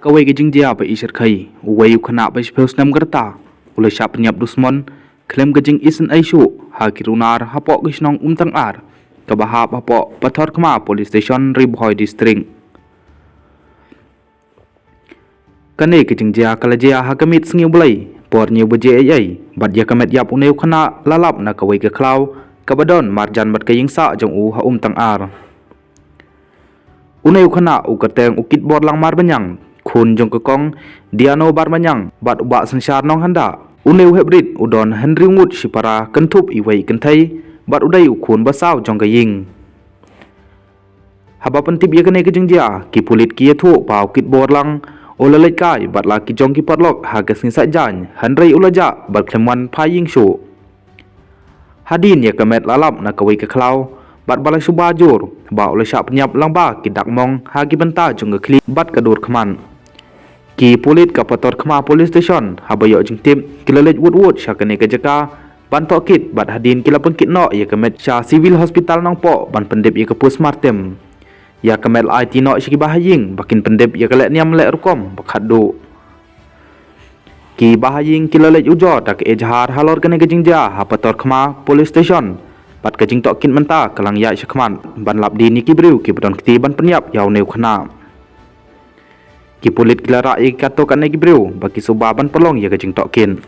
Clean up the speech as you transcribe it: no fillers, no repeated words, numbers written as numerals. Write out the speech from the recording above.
Kawai ke jing dia ba isir khai uwai khana ba spheus nam garta ule shap nyap dusmon klem ke jing isen aishu ha kirunar hapo gisnong umtang ar ka bahap hapo pathor khma police station ribhoi district kane ke jing dia kala dia ha kamit sngiu bulai por nyu baje ai bat ya kamet yap uneu khana lalap na kawai ke khlau kabadon marjan bat ke yingsa jong u ha umtang ar uneu khana u kateng ukit bor lang mar banyang khun jong kong diano bar manyang bat uba sangsar nong handa uneu hebrit udon henry ngut sipara kentup iwei kenthai bat udai ukhun basaw jong gaying haba pentip ye kane ke jing dia ki pulit ki thu pau kit bor lang olalai kai bat la ki jong ki patlok ha ke singsa jan henry ulaja bat khlemwan phaying shu hadin ye kamet lalap na kawai ke khlau bat balai subajur ba ula sha penyap lang ba ki dak mong ha ki benta jong kli bat kadur khman ki pulit ka pator khma police station habayo jing tim kilalet wood syakane ka jaka ban tokit bat hadin kila pengkit no ye kamet sha civil hospital nang po ban pendep ye ka postmortem ya kamet IT no shiki bahaying bakin pendep ye kalek niam lek rukom bakhadu ki bahaying kilalet ujo tak ejhar halor kane ka jing ja ha pator khma police station bat ka jing tokit menta kalang ya syakman ban lap di ni ki briu ki badon kti ban penyap yaw neu khna ki pulit kilara ye kato kan gi breu baki subaban pelong ye ka jing tokin